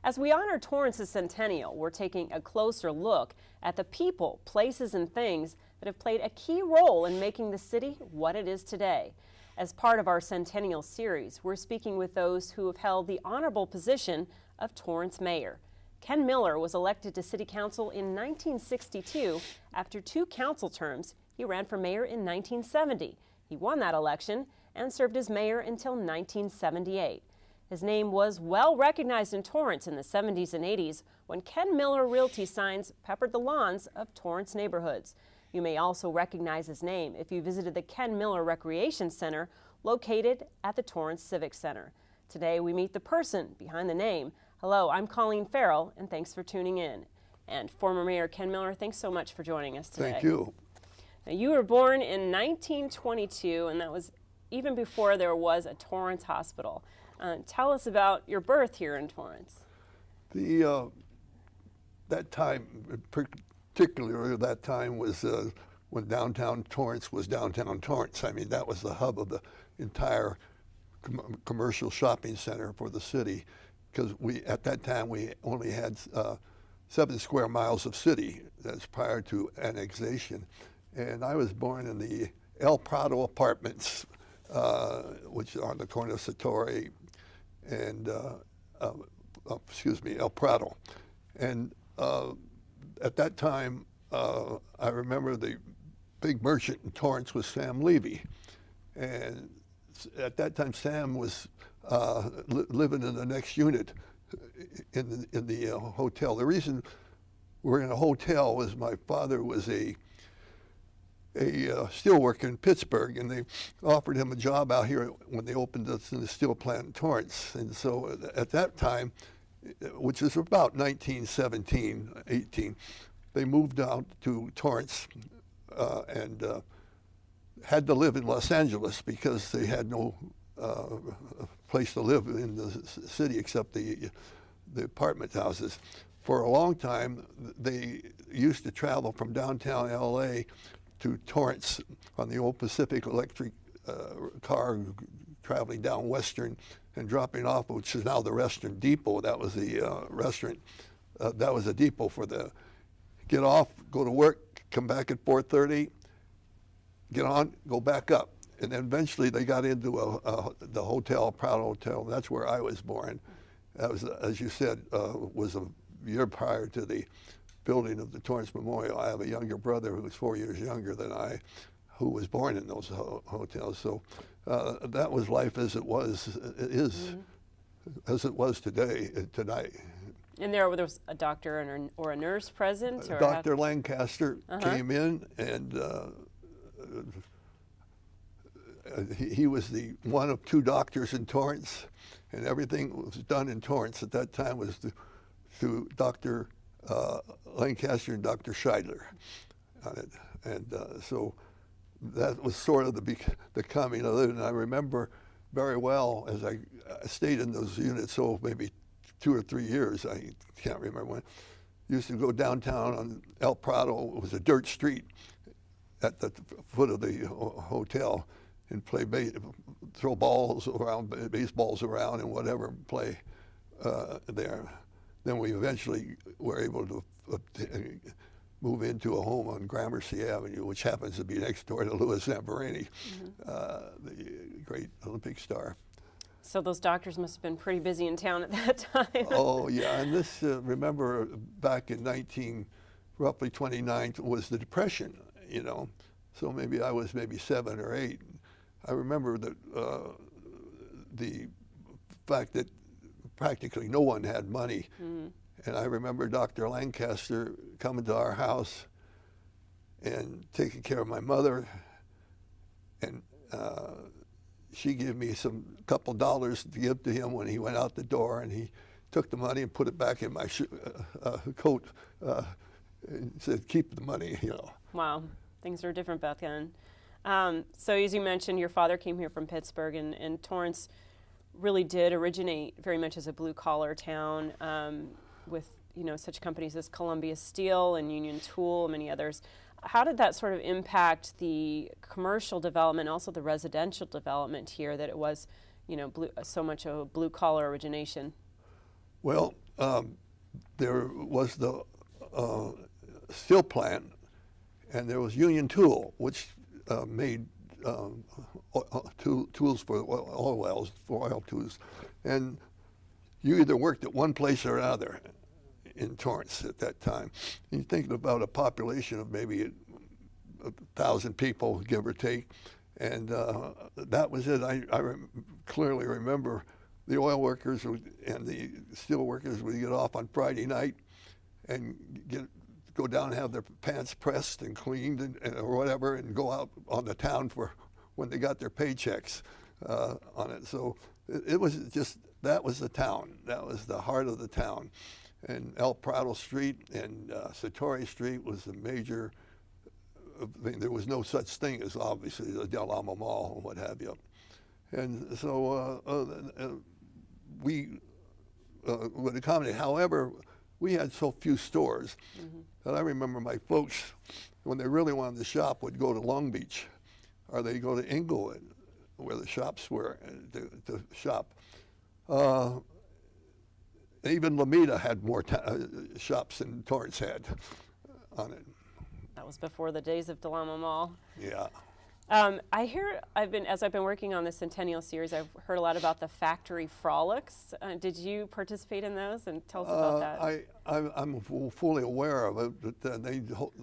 As we honor Torrance's centennial, we're taking a closer look at the people, places, and things that have played a key role in making the city what it is today. As part of our centennial series, we're speaking with those who have held the honorable position of Torrance mayor. Ken Miller was elected to city council in 1962. After 2 council terms, he ran for mayor in 1970. He won that election and served as mayor until 1978. His name was well recognized in Torrance in the 70s and 80s when Ken Miller Realty signs peppered the lawns of Torrance neighborhoods. You may also recognize his name if you visited the Ken Miller Recreation Center located at the Torrance Civic Center. Today we meet the person behind the name. Hello, I'm Colleen Farrell, and thanks for tuning in. And former Mayor Ken Miller, thanks so much for joining us today. Thank you. Now, you were born in 1922, and that was even before there was a Torrance hospital. Tell us about your birth here in Torrance. That time, particularly that time, was when downtown Torrance was downtown Torrance. I mean, that was the hub of the entire commercial shopping center for the city, because at that time we only had 7 square miles of city. That's prior to annexation. And I was born in the El Prado apartments, which are on the corner of Satori and El Prado. And at that time, I remember the big merchant in Torrance was Sam Levy. And at that time, Sam was living in the next unit in the hotel. The reason we're in a hotel was my father was a steel worker in Pittsburgh, and they offered him a job out here when they opened us in the steel plant in Torrance. And so at that time, which is about 1917, 18, they moved out to Torrance and had to live in Los Angeles because they had no place to live in the city except the apartment houses. For a long time, they used to travel from downtown LA to Torrance on the old Pacific Electric car, traveling down Western and dropping off, which is now the Western Depot. That was the restaurant. That was a depot for the get off, go to work, come back at 4:30, get on, go back up. And then eventually they got into the hotel, Proud Hotel. That's where I was born. That was, as you said, was a year prior to the building of the Torrance Memorial. I have a younger brother who was 4 years younger than I, who was born in those hotels. So that was life as it was, as it was tonight. And there was a doctor or a nurse present? Or Dr. Lancaster came in, and he was the one of 2 doctors in Torrance, and everything was done in Torrance at that time was through Dr. Lancaster and Dr. Scheidler on it. And so that was sort of the coming of it. And I remember very well as I stayed in those units, so maybe 2 or 3 years, I can't remember when, used to go downtown on El Prado. It was a dirt street at the foot of the hotel and play, throw balls around, baseballs around and whatever, play there. Then we eventually were able to move into a home on Gramercy Avenue, which happens to be next door to Louis Zamperini, the great Olympic star. So those doctors must have been pretty busy in town at that time. Oh, yeah, and this, remember, back in roughly 29, was the Depression, you know. So maybe I was 7 or 8. I remember that the fact that practically no one had money. And I remember Dr. Lancaster coming to our house and taking care of my mother. And she gave me couple dollars to give to him when he went out the door, and he took the money and put it back in my coat and said, keep the money, you know. Wow, things were different back then. So as you mentioned, your father came here from Pittsburgh, and Torrance really did originate very much as a blue-collar town with such companies as Columbia Steel and Union Tool and many others. How did that sort of impact the commercial development, also the residential development here, that it was so much of a blue-collar origination? Well, there was the steel plant, and there was Union Tool, which made tools for oil wells, for oil tools. And you either worked at one place or another in Torrance at that time. And you're thinking about a population of maybe 1,000 people, give or take. And that was it. I clearly remember the oil workers and the steel workers would get off on Friday night and go down and have their pants pressed and cleaned or whatever, and go out on the town for when they got their paychecks on it. So it was just, that was the town. That was the heart of the town. And El Prado Street and Satori Street was the major. There was no such thing as, obviously, the Del Amo Mall and what have you. And so we would accommodate. However, we had so few stores that I remember my folks, when they really wanted to shop, would go to Long Beach, or they'd go to Inglewood, where the shops were, to shop. Even Lomita had more shops than Torrance had on it. That was before the days of Del Amo Mall. Yeah. As I've been working on the Centennial series, I've heard a lot about the factory frolics. Did you participate in those? And tell us about that. I'm fully aware of it. But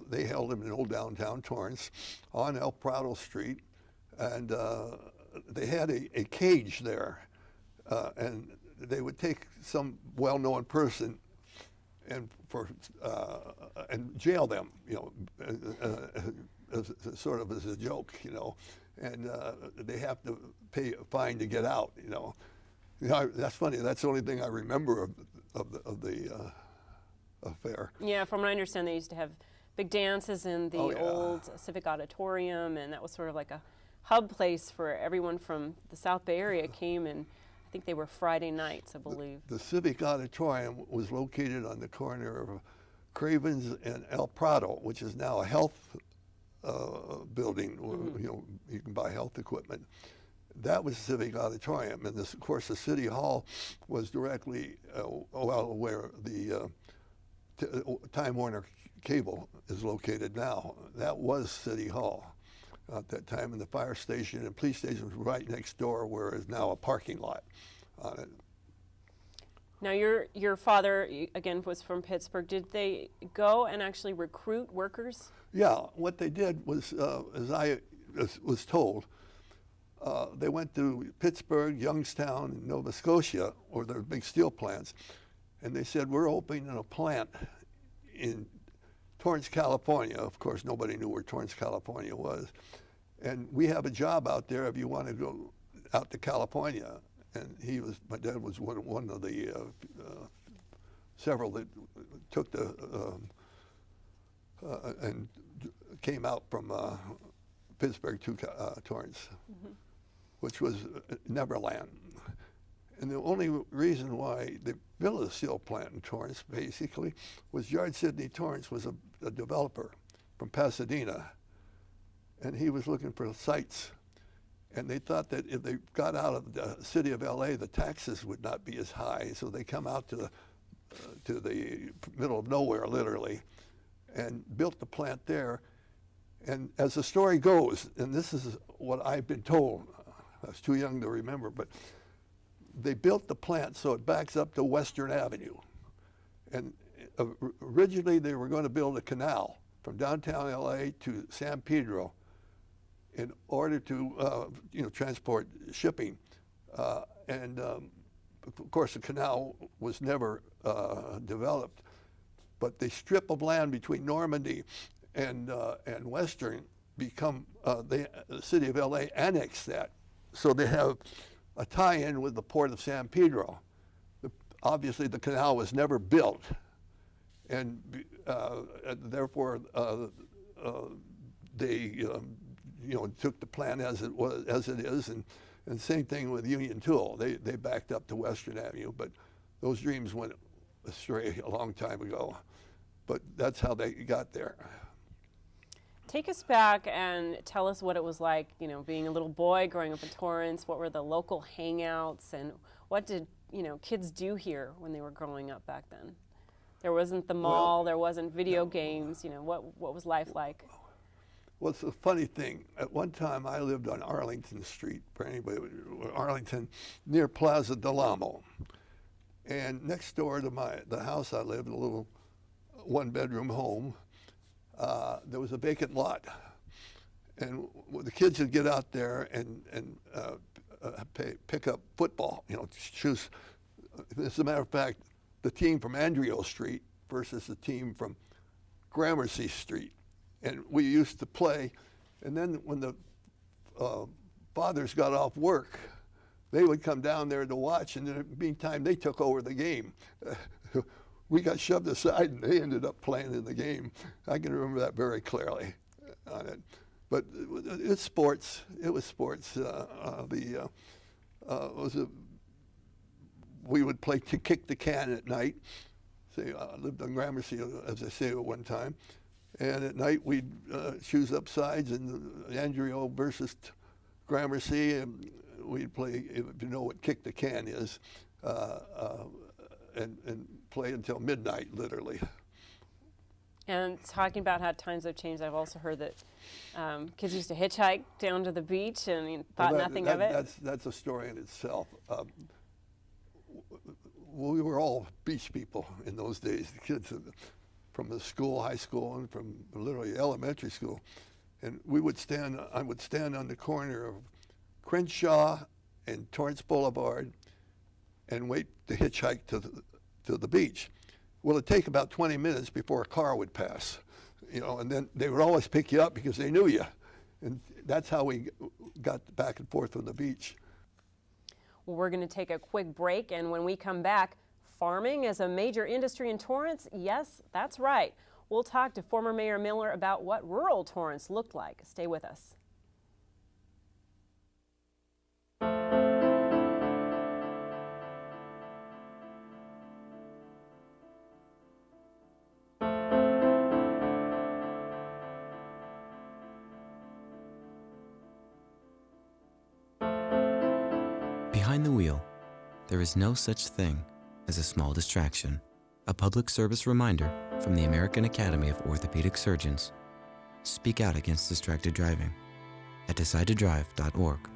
they held them in old downtown Torrance on El Prado Street, and they had a cage there, and they would take some well-known person and jail them, as sort of as a joke, and they have to pay a fine to get out, That's funny. That's the only thing I remember of the affair. Yeah, from what I understand, they used to have big dances in the old Civic Auditorium, and that was sort of like a hub place for everyone from the South Bay Area came, and I think they were Friday nights, I believe. The Civic Auditorium was located on the corner of Cravens and El Prado, which is now a health building. You can buy health equipment. That was Civic Auditorium, and of course the City Hall was directly where the Time Warner Cable is located now. That was City Hall at that time, and the fire station and police station was right next door, where is now a parking lot on it. Now, your father, again, was from Pittsburgh. Did they go and actually recruit workers? Yeah, what they did was, as I was told, they went to Pittsburgh, Youngstown, and Nova Scotia, where there were big steel plants, and they said, we're opening a plant in Torrance, California. Of course, nobody knew where Torrance, California was. And we have a job out there if you want to go out to California. And my dad was one of the several that took and came out from Pittsburgh to Torrance, which was Neverland. And the only reason why they built a steel plant in Torrance, basically, was George Sidney Torrance was a developer from Pasadena, and he was looking for sites. And they thought that if they got out of the city of LA, the taxes would not be as high. So they come out to the middle of nowhere, literally, and built the plant there. And as the story goes, and this is what I've been told, I was too young to remember, but they built the plant so it backs up to Western Avenue. And originally they were going to build a canal from downtown LA to San Pedro in order to transport shipping. And of course the canal was never developed, but the strip of land between Normandy and Western the city of LA annexed that. So they have a tie-in with the port of San Pedro. Obviously the canal was never built, and therefore they took the plan as it is, and same thing with Union Tool. They backed up to Western Avenue, but those dreams went astray a long time ago. But that's how they got there. Take us back and tell us what it was like, being a little boy growing up in Torrance. What were the local hangouts, and what did kids do here when they were growing up back then? There wasn't the mall, there wasn't video games. What was life like? Well, it's a funny thing. At one time, I lived on Arlington Street, for anybody, Arlington, near Plaza del Amo. And next door to the house I lived, a little one-bedroom home, there was a vacant lot. And the kids would get out there and pick up football, choose. As a matter of fact, the team from Andrio Street versus the team from Gramercy Street. And we used to play, and then when the fathers got off work, they would come down there to watch, and in the meantime, they took over the game. We got shoved aside, and they ended up playing in the game. I can remember that very clearly on it. But it's sports. It was sports. We would play to kick the can at night. Say, I lived on Gramercy, as I say, at one time. And at night we'd choose up sides, and Andrio versus Gramercy, and we'd play, if you know what kick the can is, and play until midnight, literally. And talking about how times have changed, I've also heard that kids used to hitchhike down to the beach and thought nothing of it. That's a story in itself. We were all beach people in those days, the kids from the school, high school, and from literally elementary school. And I would stand on the corner of Crenshaw and Torrance Boulevard and wait to hitchhike to the beach. Well, it'd take about 20 minutes before a car would pass, and then they would always pick you up because they knew you. And that's how we got back and forth from the beach. Well, we're going to take a quick break, and when we come back, farming as a major industry in Torrance? Yes, that's right. We'll talk to former Mayor Miller about what rural Torrance looked like. Stay with us. Behind the wheel, there is no such thing as a small distraction. A public service reminder from the American Academy of Orthopedic Surgeons. Speak out against distracted driving at decidetodrive.org.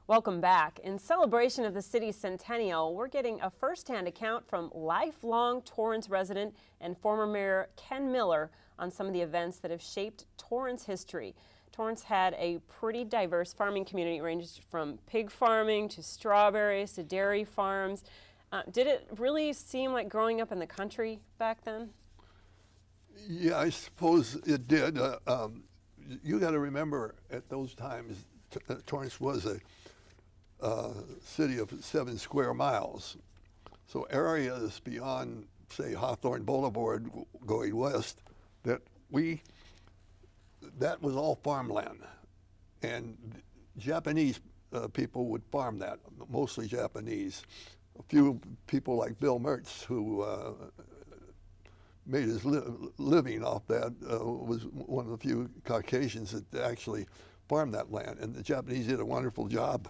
Welcome back. In celebration of the city's centennial, we're getting a first-hand account from lifelong Torrance resident and former Mayor Ken Miller on some of the events that have shaped Torrance history. Torrance had a pretty diverse farming community, ranged from pig farming to strawberries to dairy farms. Did it really seem like growing up in the country back then? Yeah, I suppose it did. You got to remember, at those times, Torrance was a city of 7 square miles. So areas beyond, say, Hawthorne Boulevard going west, that was all farmland. And Japanese people would farm that, mostly Japanese. A few people like Bill Mertz, who made his living off that, was one of the few Caucasians that actually farmed that land. And the Japanese did a wonderful job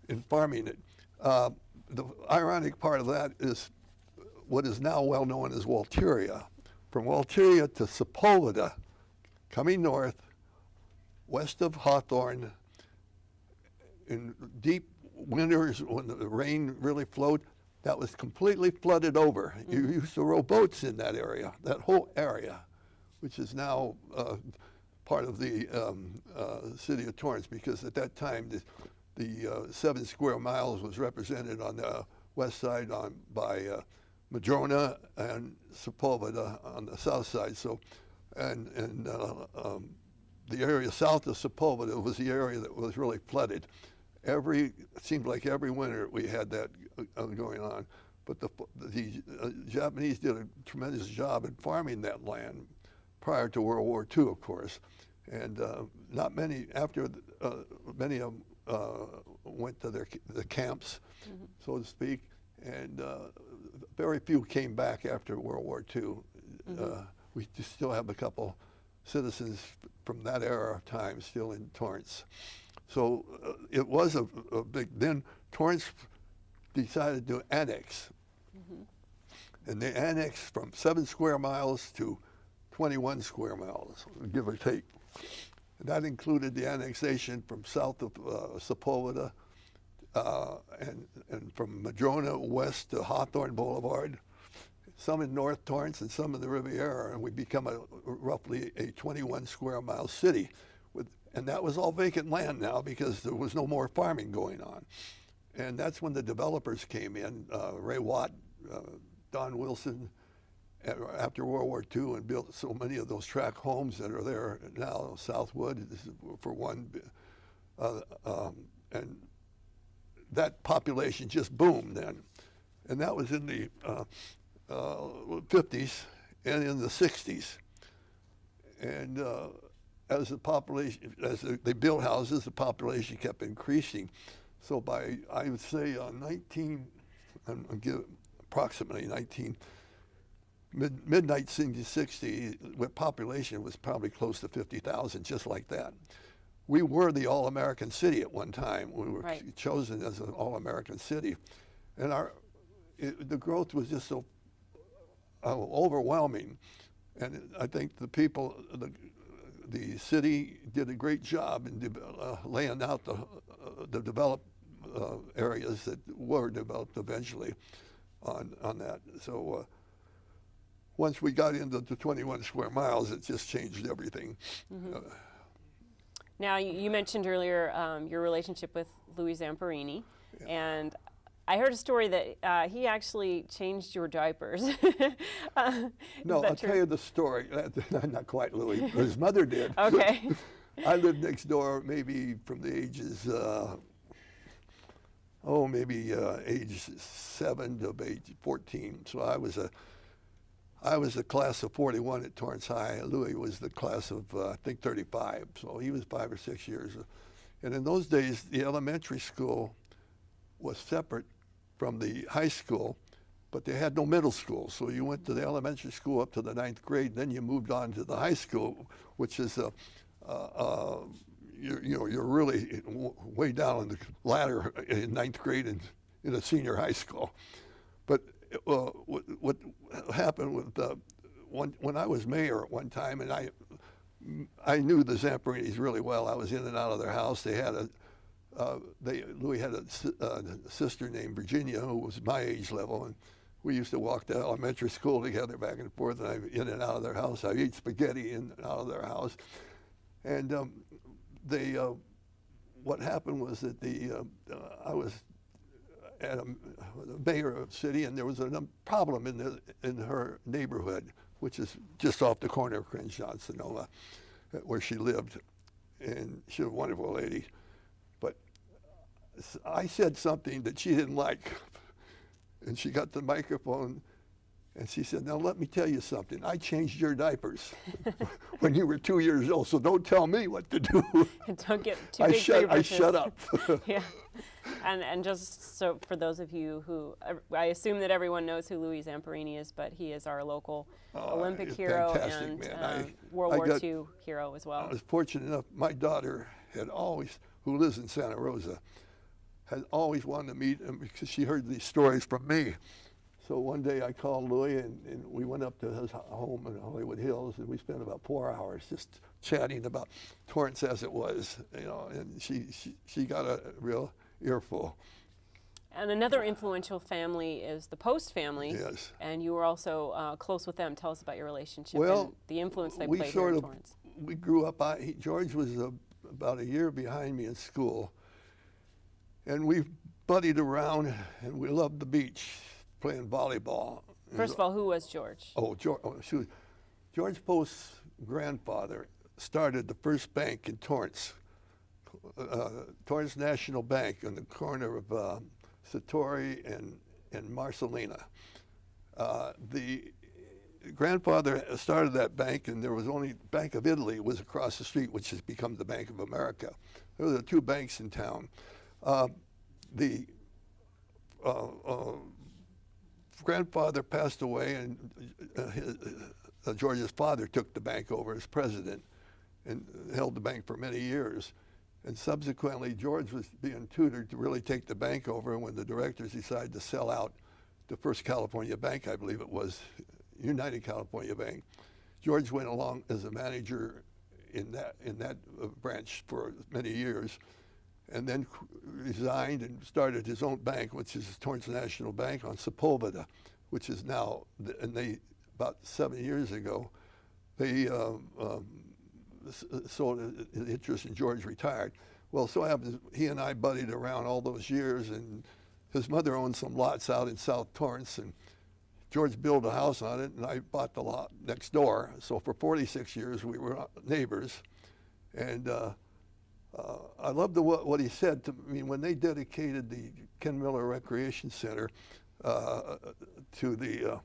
in farming it. The ironic part of that is what is now well known as Walteria. From Walteria to Sepulveda, coming north, west of Hawthorne, in deep winters when the rain really flowed, that was completely flooded over. You used to row boats in that area, that whole area, which is now part of the City of Torrance, because at that time the 7 square miles was represented on the west side by Madrona and Sepulveda on the south side. So, and the area south of Sepulveda was the area that was really flooded. It seemed like every winter we had that going on. But the Japanese did a tremendous job in farming that land prior to World War II, of course. And not many, after many of them went to the camps, so to speak, and very few came back after World War II. We still have a couple citizens from that era of time still in Torrance. So it was a big, then Torrance decided to annex. And they annexed from 7 square miles to 21 square miles, give or take. And that included the annexation from south of Sepulveda and from Madrona west to Hawthorne Boulevard, some in North Torrance and some in the Riviera, and we become roughly a 21 square mile city. And that was all vacant land now because there was no more farming going on. And that's when the developers came in, Ray Watt, Don Wilson, after World War II, and built so many of those tract homes that are there now. Southwood, for one, and that population just boomed then. And that was in the 50s and in the 60s. And as the population, as they built houses, the population kept increasing. So by, I would say, approximately mid 1960, the population was probably close to 50,000, just like that. We were the all-American city at one time. We were chosen as an all-American city, and the growth was just so overwhelming. And I think the people, the city did a great job in laying out the developed areas that were developed eventually on that. So once we got into the 21 square miles, it just changed everything. Now, you mentioned earlier your relationship with Louis Zamperini, and I heard a story that he actually changed your diapers. No, I'll tell you the story. Not quite Louis, but his mother did. Okay. I lived next door maybe from the ages, age 7 to age 14. So I was the class of 41 at Torrance High. Louis was the class of, I think, 35. So he was 5 or 6 years. And in those days, the elementary school was separate from the high school, but they had no middle school. So you went to the elementary school up to the 9th grade, then you moved on to the high school, which is you're really way down on the ladder in 9th grade and in a senior high school. But what happened with when I was mayor at one time, and I knew the Zamparinis really well. I was in and out of their house. They had Louis had a sister named Virginia who was my age level, and we used to walk to elementary school together back and forth, and I in and out of their house. I ate spaghetti in and out of their house. And what happened was that I was at a mayor of the city, and there was a problem in her neighborhood, which is just off the corner of Crenshaw and Sonoma, where she lived, and she was a wonderful lady. But I said something that she didn't like, and she got the microphone, and she said, "Now let me tell you something. I changed your diapers when you were 2 years old, so don't tell me what to do." Don't get too big for your I britches. shut up. Yeah. And just so for those of you who, I assume that everyone knows who Louis Zamperini is, but he is our local Olympic hero and World War II hero as well. I was fortunate enough, my daughter had always, who lives in Santa Rosa, had always wanted to meet him because she heard these stories from me. So one day I called Louis, and we went up to his home in Hollywood Hills, and we spent about 4 hours just chatting about Torrance as it was, and she got a real earful. And another influential family is the Post family. Yes. And you were also close with them. Tell us about your relationship and the influence they played here in Torrance. We grew up, George was about a year behind me in school, and we buddied around, and we loved the beach, playing volleyball. First of all, who was George? George Post's grandfather started the first bank in Torrance, Torrance National Bank on the corner of Satori and Marcelina. The grandfather started that bank, and there was only Bank of Italy was across the street, which has become the Bank of America. There were the two banks in town. The grandfather passed away, and George's father took the bank over as president and held the bank for many years. And subsequently, George was being tutored to really take the bank over, and when the directors decided to sell out the First California Bank, I believe it was, United California Bank, George went along as a manager in that branch for many years, and then resigned and started his own bank, which is Torrance National Bank on Sepulveda, which is now, and they, about 7 years ago, they sold his interest and George retired. Well, so happens he and I buddied around all those years, and his mother owned some lots out in South Torrance, and George built a house on it, and I bought the lot next door. So for 46 years, we were neighbors. And I loved what he said to me when they dedicated the Ken Miller Recreation Center to the,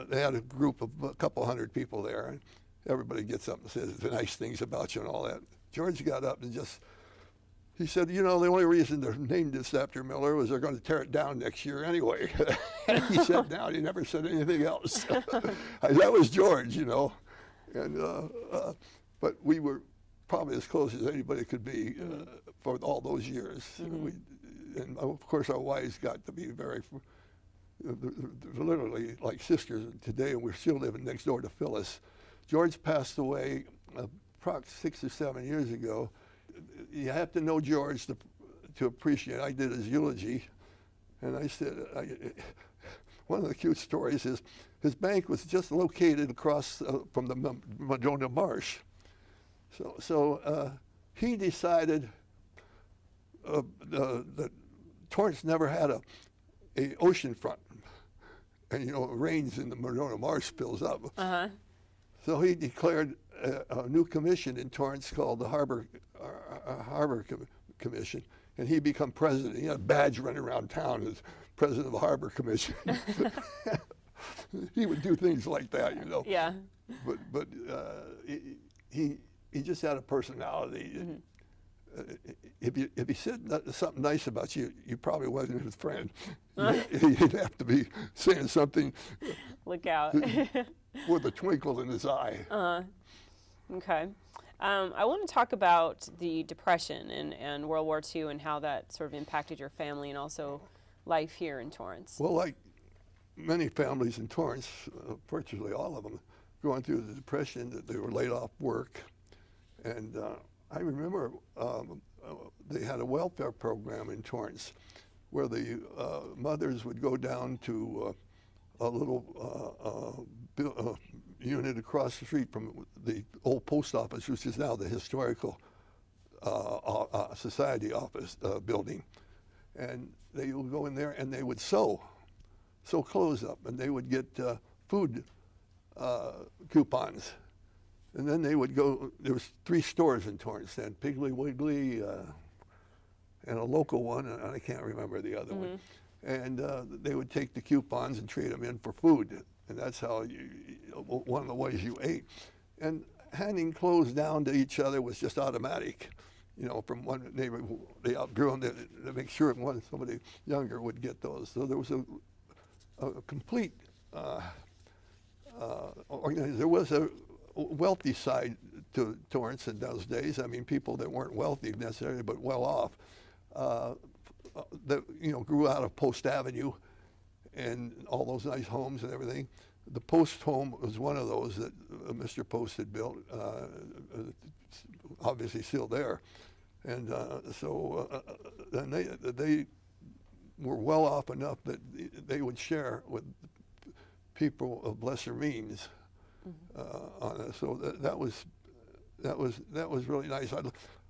they had a group of a couple hundred people there, and everybody gets up and says the nice things about you and all that. George got up and he said, you know, the only reason they're named this after Miller was they're going to tear it down next year anyway. And he sat down. He never said anything else. That was George, you know. And but we were probably as close as anybody could be for all those years. And of course, our wives got to be very, literally like sisters today, and we're still living next door to Phyllis. George passed away approximately 6 or 7 years ago. You have to know George to appreciate. I did his eulogy, and I said, one of the cute stories is his bank was just located across from the Madonna Marsh. So he decided that Torrance never had a ocean front, and you know it rains and the Madonna Marsh fills up. So he declared a new commission in Torrance called the Harbor Commission, and he became president. He had a badge running around town as president of the Harbor Commission. He would do things like that, you know. Yeah. But he just had a personality. If he said something nice about you, you probably wasn't his friend. He'd have to be saying something. Look out. With a twinkle in his eye. Okay. I want to talk about the Depression and World War II and how that sort of impacted your family and also life here in Torrance. Well, like many families in Torrance, virtually all of them, going through the Depression, that they were laid off work. And I remember they had a welfare program in Torrance where the mothers would go down to a little unit across the street from the old post office, which is now the Historical Society office building. And they would go in there and they would sew clothes up, and they would get food coupons. And then they would go, there was 3 stores in Torrance then, Piggly Wiggly, and a local one, and I can't remember the other one. And they would take the coupons and trade them in for food. And that's how one of the ways you ate. And handing clothes down to each other was just automatic. You know, from one neighbor, they outgrew them to make sure somebody younger would get those. So there was a complete organization. There was a wealthy side to Torrance in those days. I mean, people that weren't wealthy necessarily, but well off, that, you know, grew out of Post Avenue and all those nice homes and everything. The Post home was one of those that Mr. Post had built, obviously still there. And then they were well off enough that they would share with people of lesser means on it. So that was really nice.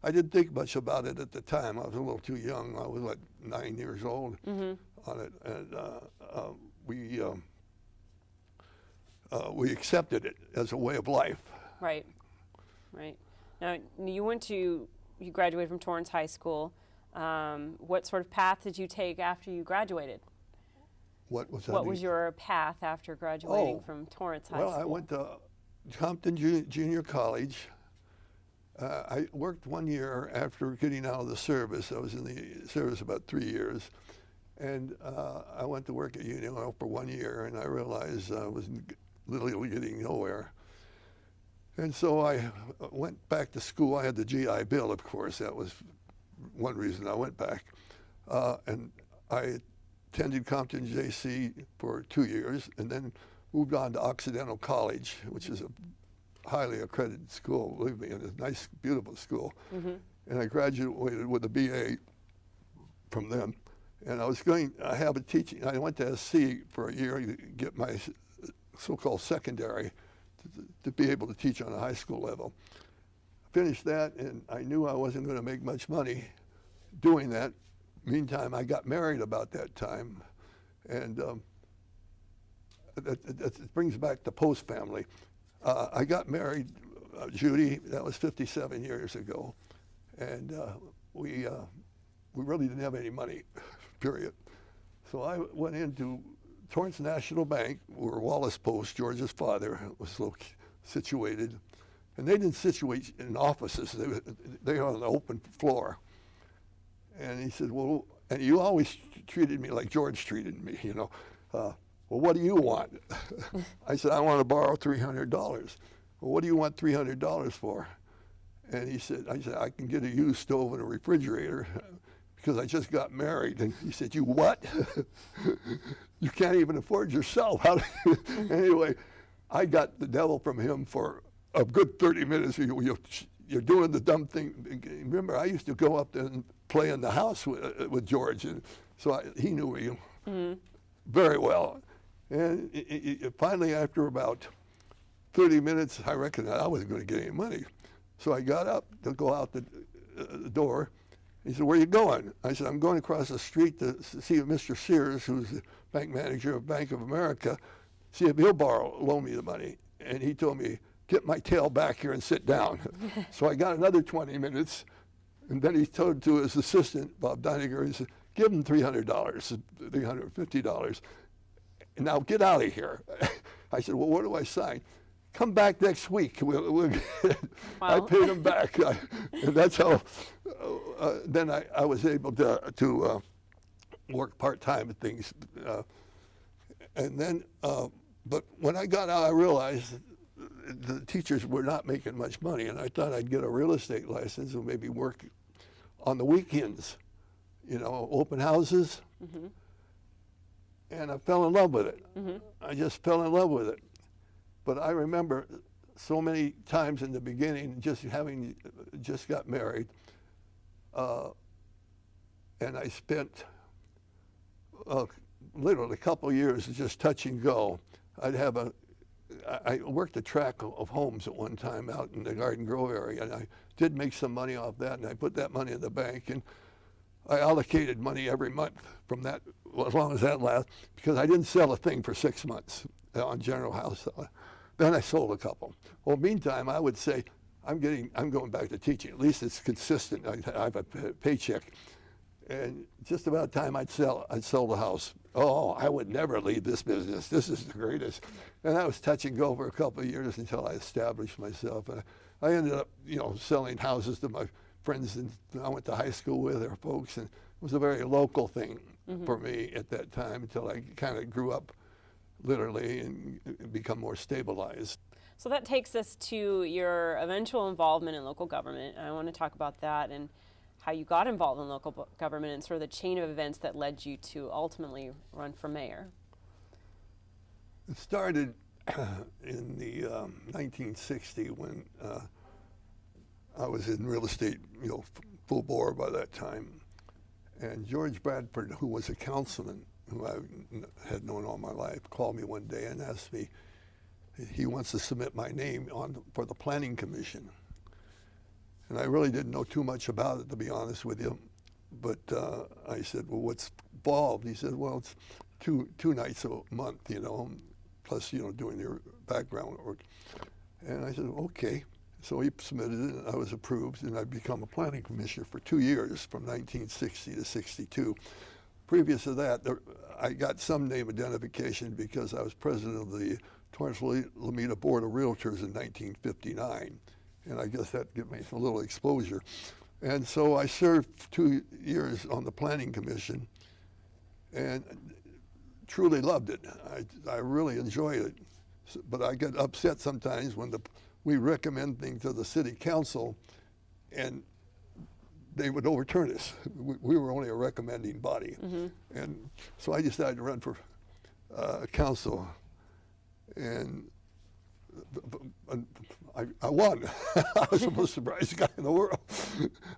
I didn't think much about it at the time. I was a little too young. I was like 9 years old on it, and we accepted it as a way of life. Right. Now you graduated from Torrance High School. What sort of path did you take after you graduated? What was that? What was your path after graduating from Torrance High School? Well, I went to Compton Junior College. I worked 1 year after getting out of the service. I was in the service about 3 years. And I went to work at Union Oil for 1 year, and I realized I was literally getting nowhere. And so I went back to school. I had the GI Bill, of course. That was one reason I went back. And I attended Compton JC for 2 years and then moved on to Occidental College, which is a highly accredited school, believe me, and a nice, beautiful school. And I graduated with a BA from them. And I have a teaching, I went to SC for a year to get my so-called secondary to be able to teach on a high school level. Finished that, and I knew I wasn't going to make much money doing that. Meantime, I got married about that time, and that brings back the Post family. I got married, Judy, that was 57 years ago, and we really didn't have any money, period. So I went into Torrance National Bank, where Wallace Post, George's father, was situated. And they didn't situate in offices. They were on the open floor. And he said, well, and you always treated me like George treated me, you know. Well, what do you want? I said, I want to borrow $300. Well, what do you want $300 for? And I said, I can get a used stove and a refrigerator because I just got married. And he said, you what? You can't even afford yourself. Anyway, I got the devil from him for a good 30 minutes. You're doing the dumb thing. Remember, I used to go up there and play in the house with George, and so he knew me very well. And finally, after about 30 minutes, I reckoned I wasn't going to get any money. So I got up to go out the door. He said, where are you going? I said, I'm going across the street to see Mr. Sears, who's the bank manager of Bank of America, see if he'll loan me the money. And he told me, get my tail back here and sit down. So I got another 20 minutes, and then he told to his assistant, Bob Deininger, he said, give him $300, $350, and now get out of here. I said, well, what do I sign? Come back next week. Wow. I paid him back. And that's how, then I was able to work part-time at things. And then, but when I got out, I realized the teachers were not making much money, and I thought I'd get a real estate license and maybe work on the weekends, you know, open houses. And I fell in love with it. I just fell in love with it. But I remember so many times in the beginning, just got married, and I spent literally a couple years just touch and go. I worked a track of homes at one time out in the Garden Grove area, and I did make some money off that, and I put that money in the bank, and I allocated money every month from that, as long as that lasted, because I didn't sell a thing for 6 months on General House. Then I sold a couple. Well, meantime, I would say, I'm going back to teaching. At least it's consistent. I have a paycheck. And just about time I'd sell the house. Oh, I would never leave this business. This is the greatest. And I was touch and go for a couple of years until I established myself. And I ended up, selling houses to my friends and I went to high school with, or folks, and it was a very local thing for me at that time until I kind of grew up literally and become more stabilized. So that takes us to your eventual involvement in local government. I want to talk about that and how you got involved in local government and sort of the chain of events that led you to ultimately run for mayor. It started in the 1960 when I was in real estate, full bore by that time. And George Bradford, who was a councilman, who I had known all my life, called me one day and asked me, he wants to submit my name for the Planning Commission. And I really didn't know too much about it, to be honest with you. But I said, well, what's involved? He said, well, it's two nights a month, plus, doing your background work. And I said, okay. So he submitted it, and I was approved, and I'd become a planning commissioner for 2 years, from 1960 to 62. Previous to that, I got some name identification because I was president of the Torrance-Lameda Board of Realtors in 1959. And I guess that gave me a little exposure. And so I served 2 years on the Planning Commission and truly loved it. I really enjoyed it. But I get upset sometimes when the we recommend things to the city council, and they would overturn us. We were only a recommending body. And so I decided to run for council, and I won. I was the most surprised guy in the world.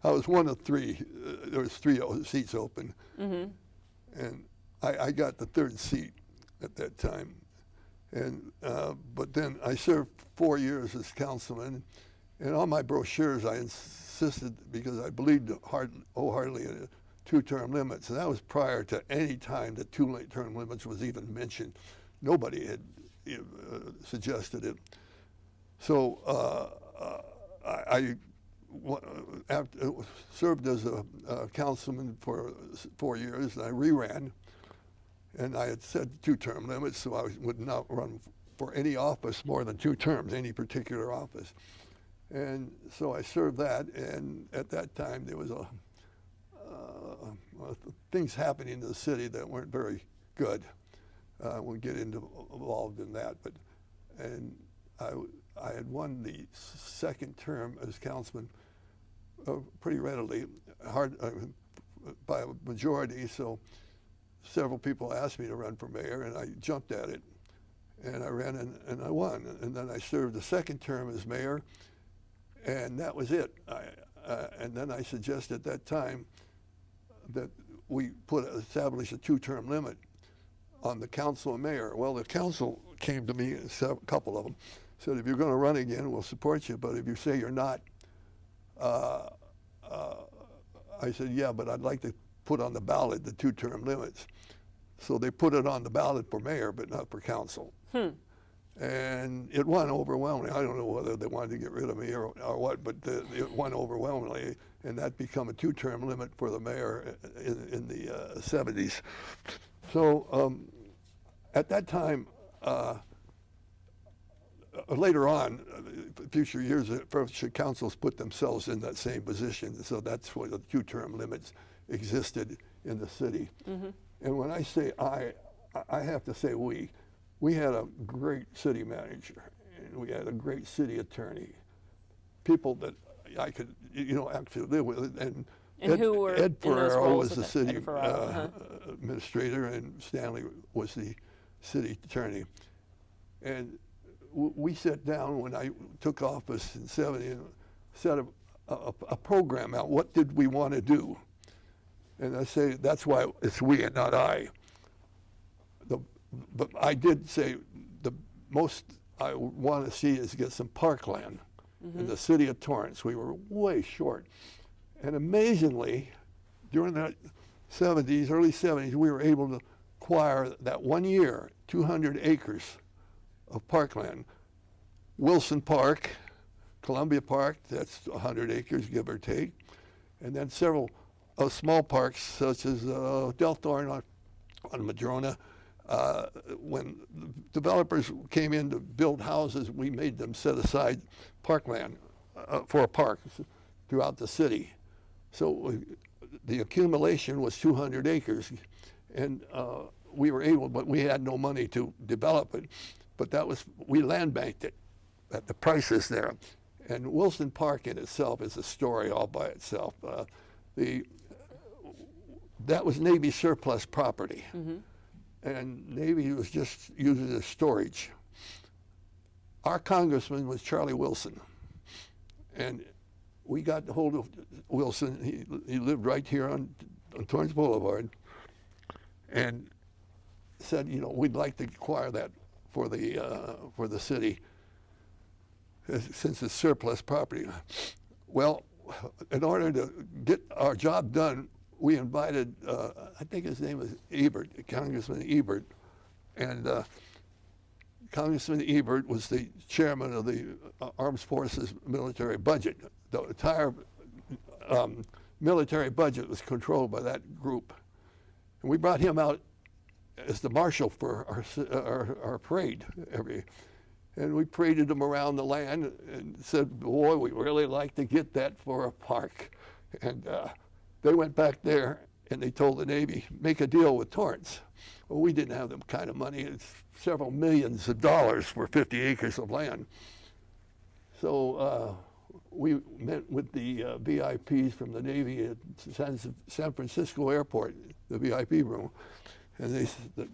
I was one of three. There was 3 seats open, and I got the 3rd seat at that time. And but then I served 4 years as councilman, and on my brochures I insisted, because I believed wholeheartedly in 2-term limits, and that was prior to any time that 2-term limits was even mentioned. Nobody had suggested it. So I served as a councilman for 4 years, and I re-ran. And I had said 2-term limits, so I would not run for any office more than 2 terms, any particular office. And so I served that, and at that time there was things happening in the city that weren't very good. I won't get involved in that, and I had won the 2nd term as councilman pretty readily, by a majority. So several people asked me to run for mayor, and I jumped at it, and I ran and I won. And then I served the 2nd term as mayor, and that was it. And then I suggested at that time that we establish a 2-term limit on the council and mayor. Well, the council came to me, a couple of them, said, if you're going to run again, we'll support you, but if you say you're not, I said, yeah, but I'd like to put on the ballot the 2-term limits. So they put it on the ballot for mayor, but not for council. And it won overwhelmingly. I don't know whether they wanted to get rid of me or what, but it won overwhelmingly, and that became a 2-term limit for the mayor in the 70s. So at that time, later on, future years, councils put themselves in that same position. So that's why the 2-term limits existed in the city. And when I say I have to say we. We had a great city manager, and we had a great city attorney, people that I could, actually live with. And who were Ed in those Ferrero roles was the with city Ed Ferrero, administrator, and Stanley was the city attorney. And we sat down when I took office in '70 and set a program out. What did we want to do? And I say that's why it's we and not I. But I did say the most I want to see is get some parkland in the city of Torrance. We were way short. And amazingly, during the 70s, early 70s, we were able to acquire that 1 year, 200 acres of parkland. Wilson Park, Columbia Park, that's 100 acres, give or take. And then several small parks, such as Delthorn on Madrona. When developers came in to build houses, we made them set aside parkland for a park throughout the city. So the accumulation was 200 acres, and we were able, but we had no money to develop it. But we land banked it at the prices there. And Wilson Park in itself is a story all by itself. That was Navy surplus property. And Navy was just using it as storage. Our congressman was Charlie Wilson, and we got hold of Wilson. He lived right here on Torrance Boulevard, and said, we'd like to acquire that for the city, since it's surplus property. Well, in order to get our job done, we invited, I think his name was Ebert, Congressman Ebert, and Congressman Ebert was the chairman of the Armed Forces military budget. The entire military budget was controlled by that group. And we brought him out as the marshal for our parade and we paraded him around the land and said, boy, we really like to get that for a park. And they went back there and they told the Navy, make a deal with Torrance. Well, we didn't have the kind of money. It's several millions of dollars for 50 acres of land. So we met with the VIPs from the Navy at San Francisco Airport, the VIP room, and the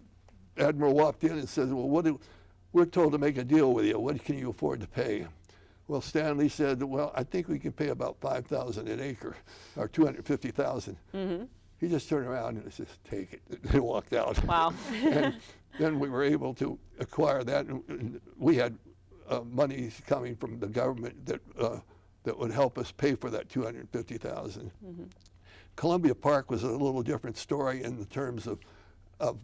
Admiral walked in and says, well, we're told to make a deal with you. What can you afford to pay? Well, Stanley said, well, I think we can pay about $5,000 an acre, or $250,000. Mm-hmm. He just turned around and said, take it. They walked out. Wow. And then we were able to acquire that. And we had money coming from the government that would help us pay for that $250,000. Mm-hmm. Columbia Park was a little different story in the terms of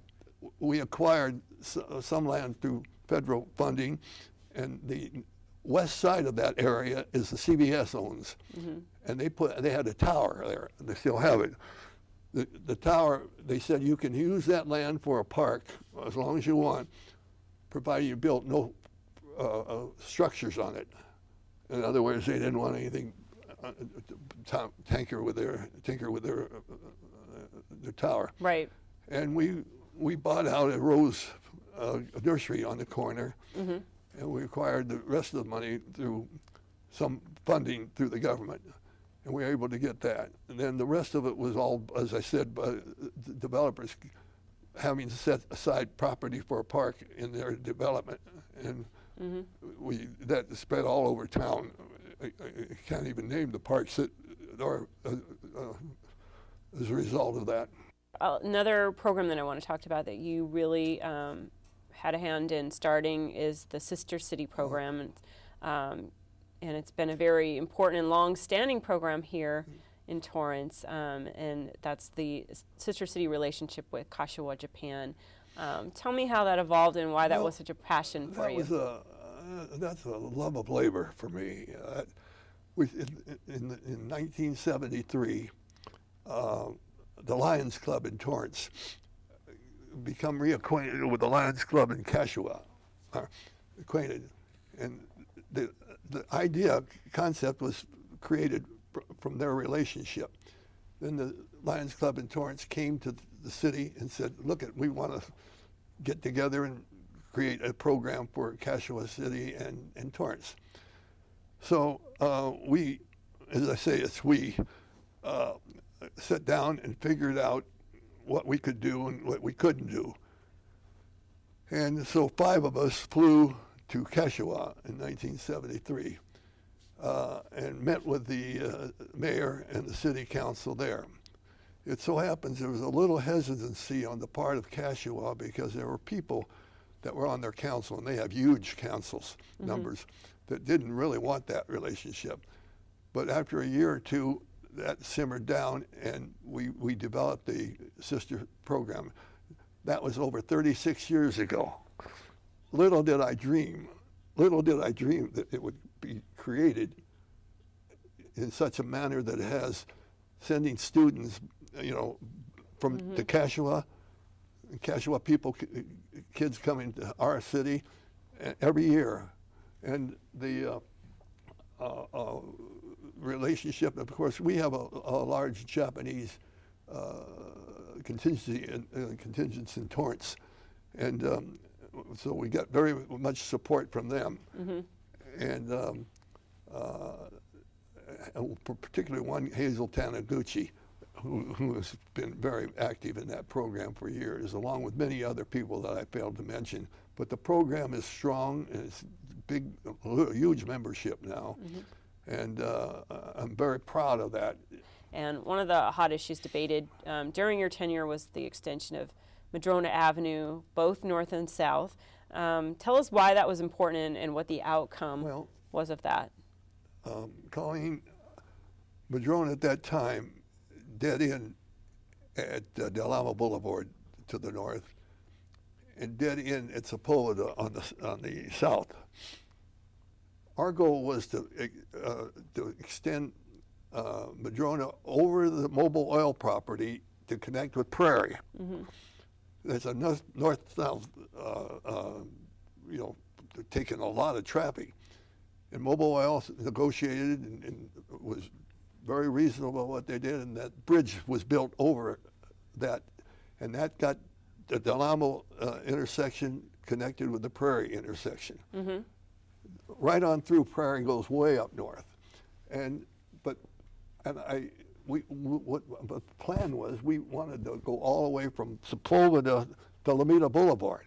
we acquired some land through federal funding, and the west side of that area is the CBS owns, Mm-hmm. and they had a tower there. They still have it. The tower, they said you can use that land for a park as long as you want, provided you built no structures on it. In other words, they didn't want anything tinker with their tower. Right. And we bought out a rose nursery on the corner, Mm-hmm. and we acquired the rest of the money through some funding through the government, and we were able to get that. And then the rest of it was all, as I said, by the developers having set aside property for a park in their development, and Mm-hmm. that spread all over town. I can't even name the parks that are as a result of that. Another program that I want to talk about that you really had a hand in starting is the Sister City program, and it's been a very important and long-standing program here in Torrance, and that's the Sister City relationship with Kashiwa, Japan. Tell me how that evolved and why that was such a passion for you. That's a love of labor for me. In 1973, the Lions Club in Torrance become reacquainted with the Lions Club in Kashiwa, acquainted, and the concept was created from their relationship. Then the Lions Club in Torrance came to the city and said, look, we want to get together and create a program for Kashiwa City and Torrance. So we, as I say, sat down and figured out what we could do and what we couldn't do. And so 5 of us flew to Kashiwa in 1973 and met with the mayor and the city council there. It so happens there was a little hesitancy on the part of Kashiwa because there were people that were on their council, and they have huge councils, numbers, that didn't really want that relationship. But after a year or two, that simmered down, and we developed the sister program. That was over 36 years ago. Little did I dream that it would be created in such a manner that it has sending students, from the Kashiwa people, kids coming to our city every year. And the relationship, of course, we have a large Japanese contingents in Torrance, and so we got very much support from them. And particularly one, Hazel Taniguchi, who has been very active in that program for years, along with many other people that I failed to mention. But the program is strong, and it's huge membership now. And I'm very proud of that. And one of the hot issues debated during your tenure was the extension of Madrona Avenue, both north and south. Tell us why that was important and what the outcome was of that. Colleen, Madrona at that time dead in at Del Amo Boulevard to the north, and dead in at Sepulveda on the south. Our goal was to extend Madrona over the mobile oil property to connect with Prairie. There's a north-south, taking a lot of traffic. And Mobile Oil negotiated and was very reasonable what they did, and that bridge was built over that, and that got the Del Amo intersection connected with the Prairie intersection. right on through Prairie goes way up north. What the plan was, we wanted to go all the way from Sepulveda to Lomita Boulevard.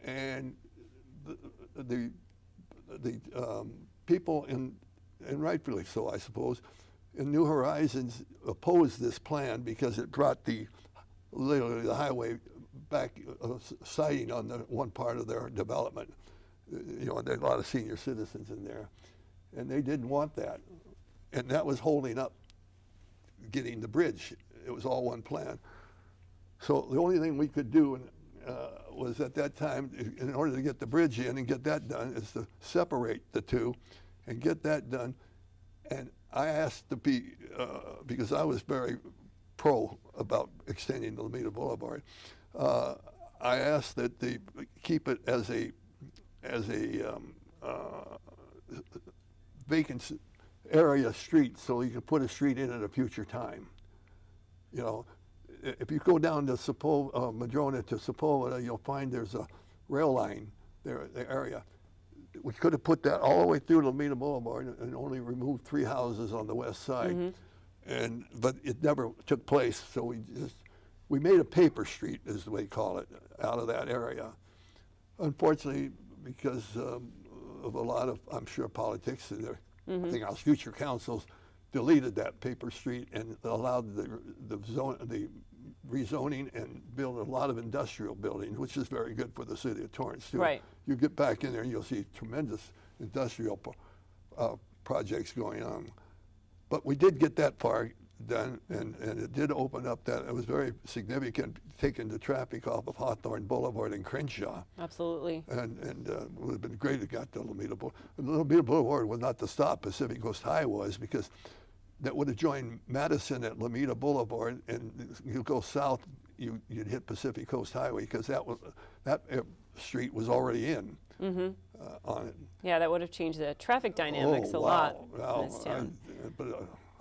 And the people and rightfully so, I suppose, in New Horizons opposed this plan because it brought literally the highway back, sighting on the one part of their development. You know, there are a lot of senior citizens in there, and they didn't want that, and that was holding up getting the bridge. It was all one plan. So the only thing we could do was at that time, in order to get the bridge in and get that done, is to separate the two and get that done. And I asked to be, because I was very pro about extending the Lomita Boulevard, I asked that they keep it as a vacant area street, so you can put a street in at a future time. You know, if you go down to Madrona to Sepulveda, you'll find there's a rail line there, the area. We could have put that all the way through Lomita Boulevard and only removed 3 houses on the west side, but it never took place. So we made a paper street, is the way they call it, out of that area. Unfortunately, because of a lot of, I'm sure, politics, and I think our future councils deleted that paper street and allowed the rezoning and build a lot of industrial buildings, which is very good for the city of Torrance too. Right. You get back in there and you'll see tremendous industrial projects going on. But we did get that far done, and it did open up that. It was very significant, taking the traffic off of Hawthorne Boulevard and Crenshaw. Absolutely. And it would have been great if it got to Lomita Boulevard. Lomita Boulevard was not the stop Pacific Coast High was, because that would have joined Madison at Lomita Boulevard, and you go south, you'd hit Pacific Coast Highway, because that street was already in on it. Yeah, that would have changed the traffic dynamics a lot in this town.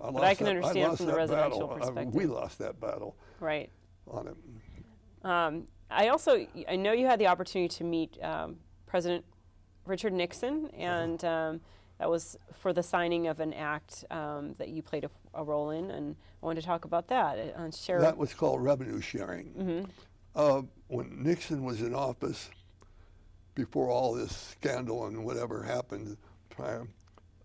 But I can understand from the residential perspective. We lost that battle. Right. On it. I know you had the opportunity to meet President Richard Nixon, and that was for the signing of an act that you played a role in, and I wanted to talk about that. That was called revenue sharing. When Nixon was in office, before all this scandal and whatever happened prior,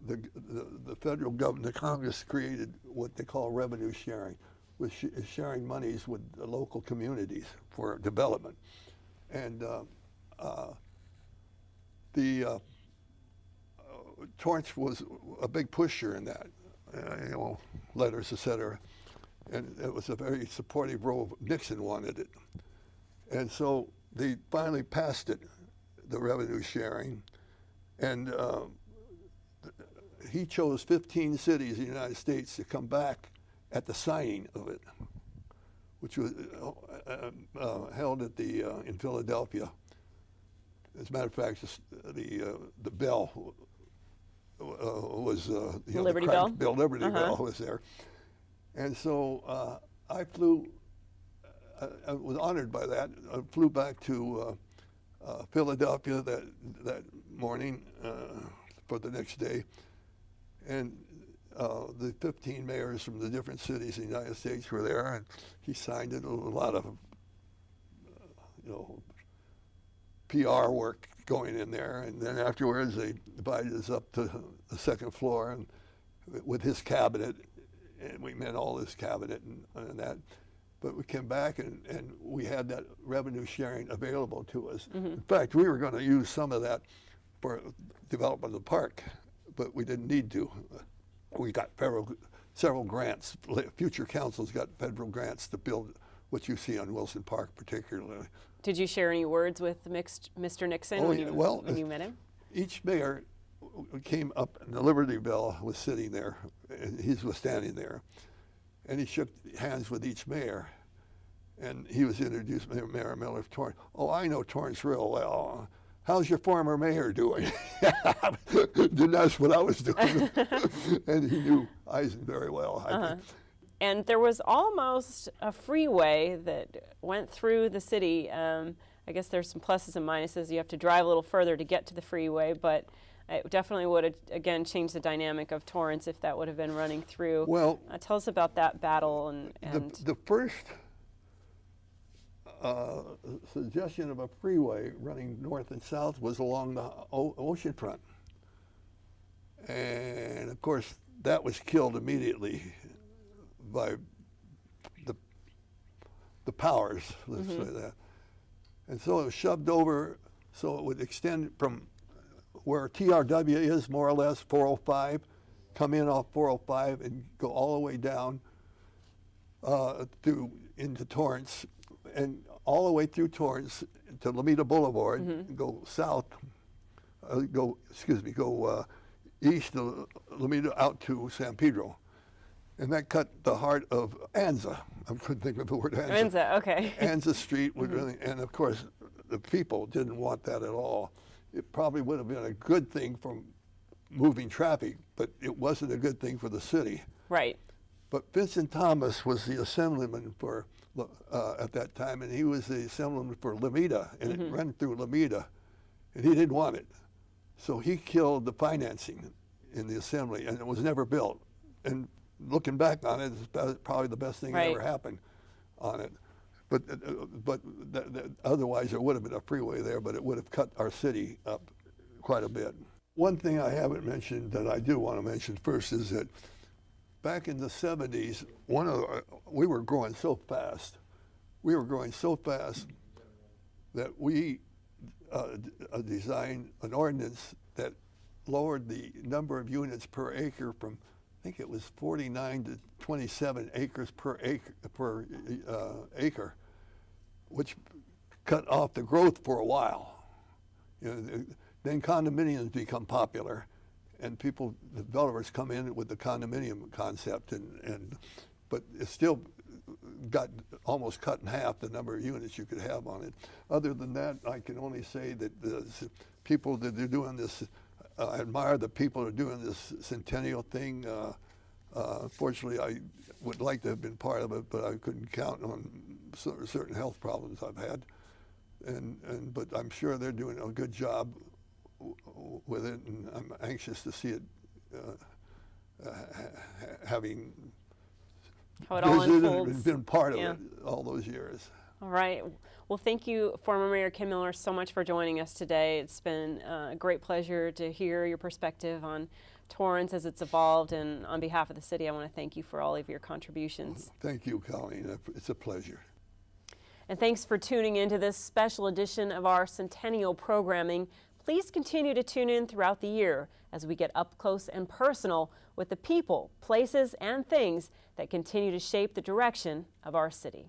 the federal government, the Congress created what they call revenue sharing, which is sharing monies with the local communities for development. And Torrance was a big pusher in that, letters, et cetera. And it was a very supportive role. Nixon wanted it. And so they finally passed it, the revenue sharing. And he chose 15 cities in the United States to come back at the signing of it, which was held at in Philadelphia. As a matter of fact, the bell was Liberty Bell. Liberty Bell was there, and so I flew. I was honored by that. I flew back to Philadelphia that morning for the next day, and the 15 mayors from the different cities in the United States were there, and he signed it. A lot of PR work going in there, and then afterwards they invited us up to the second floor and with his cabinet, and we met all his cabinet and that. But we came back and we had that revenue sharing available to us. In fact, we were going to use some of that for development of the park, but we didn't need to. We got several grants. Future councils got federal grants to build what you see on Wilson Park particularly. Did you share any words with Mr. Nixon when you met him? Each mayor came up, and the Liberty Bell was sitting there, and he was standing there, and he shook hands with each mayor, and he was introduced by Mayor Miller of Torrance. Oh, I know Torrance real well. How's your former mayor doing? That's what I was doing. And he knew Eisen very well, I think. And there was almost a freeway that went through the city. I guess there's some pluses and minuses. You have to drive a little further to get to the freeway, but it definitely would have, again, changed the dynamic of Torrance if that would have been running through. Well, tell us about that battle. And the first suggestion of a freeway running north and south was along the ocean front. And of course, that was killed immediately by the powers, let's say that. And so it was shoved over so it would extend from where TRW is, more or less, 405, come in off 405 and go all the way down into Torrance, and all the way through Torrance to Lomita Boulevard, and go south, go east to Lomita out to San Pedro. And that cut the heart of Anza. I couldn't think of the word Anza. Anza, okay. Anza Street would really, and of course, the people didn't want that at all. It probably would have been a good thing for moving traffic, but it wasn't a good thing for the city. Right. But Vincent Thomas was the assemblyman for at that time, and he was the assemblyman for Lomita, and it ran through Lomita, and he didn't want it. So he killed the financing in the assembly, and it was never built. And looking back on it, it's probably the best thing that ever happened on it. But otherwise, there would have been a freeway there, but it would have cut our city up quite a bit. One thing I haven't mentioned that I do want to mention first is that back in the 70s, we were growing so fast. We were growing so fast that we designed an ordinance that lowered the number of units per acre from, I think it was 49 to 27 acres per acre, which cut off the growth for a while. Then condominiums become popular, and developers come in with the condominium concept, but it still got almost cut in half the number of units you could have on it. Other than that, I can only say that the people that are doing this, I admire the people who are doing this Centennial thing. Unfortunately, I would like to have been part of it, but I couldn't count on certain health problems I've had. But I'm sure they're doing a good job with it, and I'm anxious to see it having how it all visited unfolds. and been part of it all those years. All right. Well, thank you, former Mayor Kim Miller, so much for joining us today. It's been a great pleasure to hear your perspective on Torrance as it's evolved, and on behalf of the city, I want to thank you for all of your contributions. Thank you, Colleen. It's a pleasure. And thanks for tuning into this special edition of our Centennial programming. Please continue to tune in throughout the year as we get up close and personal with the people, places, and things that continue to shape the direction of our city.